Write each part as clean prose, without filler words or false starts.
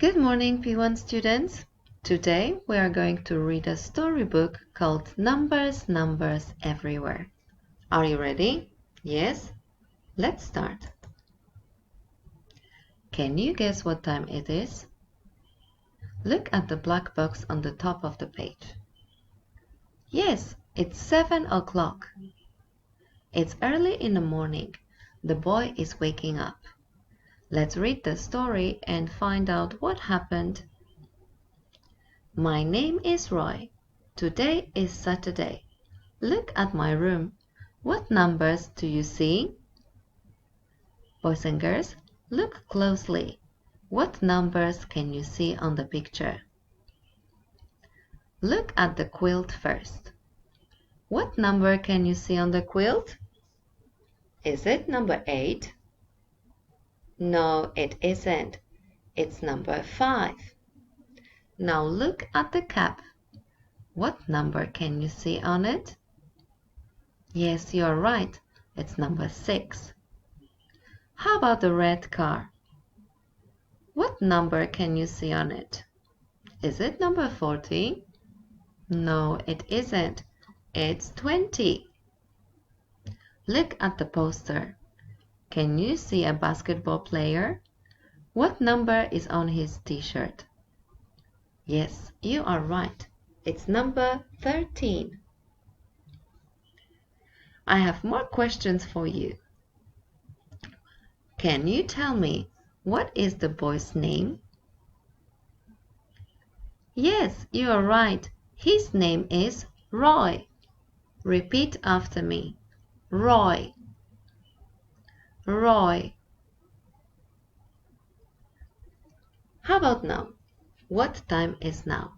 Good morning, P1 students. Today we are going to read a storybook called Numbers, Numbers Everywhere. Are you ready? Yes? Let's start. Can you guess what time it is? Look at the black box on the top of the page. Yes, it's 7 o'clock. It's early in the morning. The boy is waking up. Let's read the story and find out what happened. My name is Roy. Today is Saturday. Look at my room. What numbers do you see? Boys and girls, look closely. What numbers can you see on the picture? Look at the quilt first. What number can you see on the quilt? Is it number 8? No, it isn't. It's number 5. Now look at the cap. What number can you see on it? Yes, you're right. It's number 6. How about the red car? What number can you see on it? Is it number 40? No, it isn't. It's 20. Look at the poster. Can you see a basketball player? What number is on his t-shirt? Yes, you are right. It's number 13. I have more questions for you. Can you tell me what is the boy's name? Yes, you are right. His name is Roy. Repeat after me. Roy. Roy. How about now? What time is now?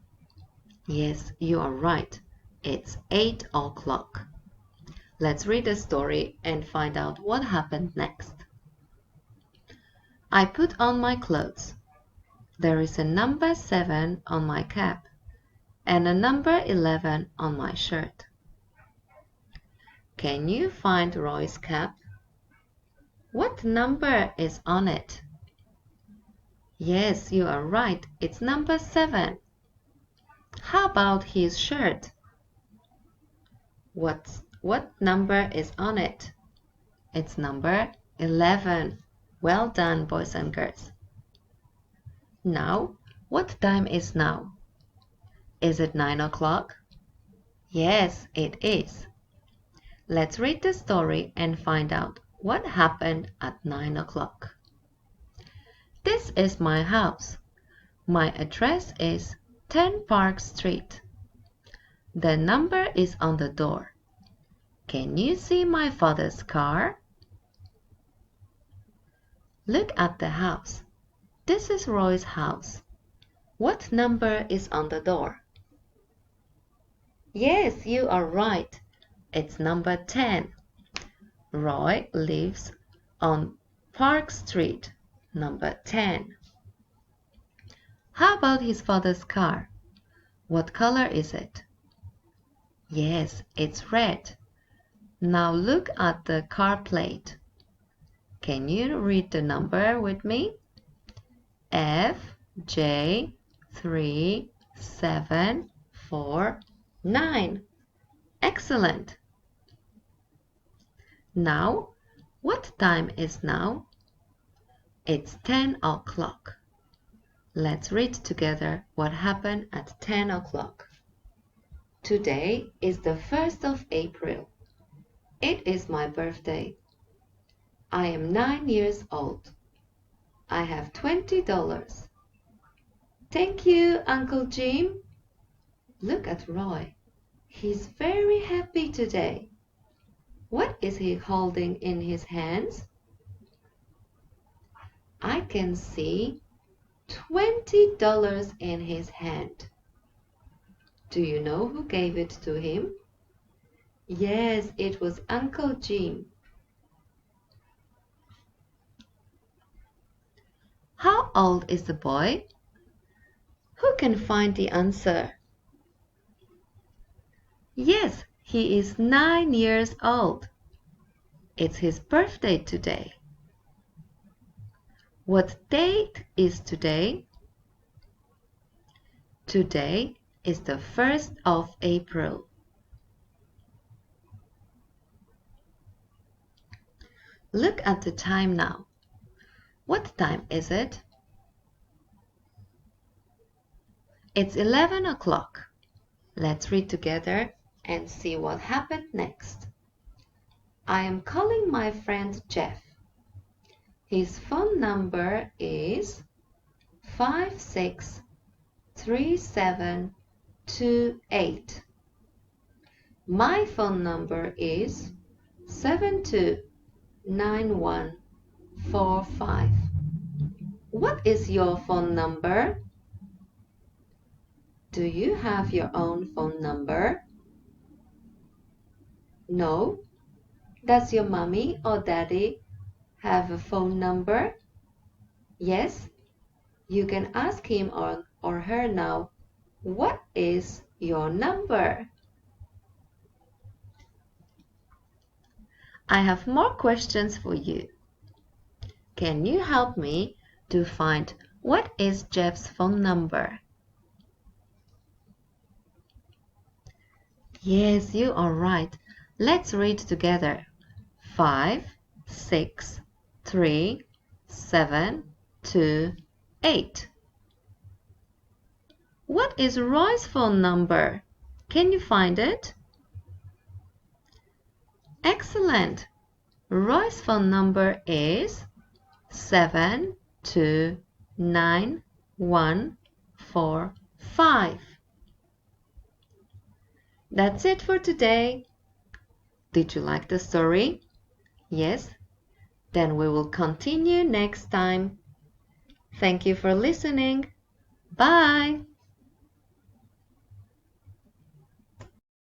Yes, you are right. It's 8 o'clock. Let's read the story and find out what happened next. I put on my clothes. There is a number 7 on my cap and a number 11 on my shirt. Can you find Roy's cap? What number is on it? Yes, you are right. It's number 7. How about his shirt? What number is on it? It's number 11. Well done, boys and girls. Now, what time is now? Is it 9 o'clock? Yes, it is. Let's read the story and find out what happened at 9 o'clock. This is my house. My address is 10 Park Street. The number is on the door. Can you see my father's car? Look at the house. This is Roy's house. What number is on the door? Yes, you are right. It's number 10. Roy lives on Park Street, number 10. How about his father's car? What color is it? Yes, it's red. Now look at the car plate. Can you read the number with me? FJ37449. Excellent. Now, what time is now? It's 10 o'clock. Let's read together what happened at 10 o'clock. Today is the 1st of April. It is my birthday. I am 9 years old. I have $20. Thank you, Uncle Jim. Look at Roy. He's very happy today. What is he holding in his hands? I can see $20 in his hand. Do you know who gave it to him? Yes, it was Uncle Jim. How old is the boy? Who can find the answer? Yes, he is 9 years old. It's his birthday today. What date is today? Today is the 1st of April. Look at the time now. What time is it? It's 11 o'clock. Let's read together and see what happened next. I am calling my friend Jeff. His phone number is 563728. My phone number is 729145. What is your phone number? Do you have your own phone number? No? Does your mommy or daddy have a phone number? Yes? You can ask him or her now. What is your number? I have more questions for you. Can you help me to find what is Jeff's phone number? Yes, you are right. Let's read together. 563728. What is Roy's phone number? Can you find it? Excellent. Roy's phone number is 729145. That's it for today. Did you like the story? Yes? Then we will continue next time. Thank you for listening. Bye!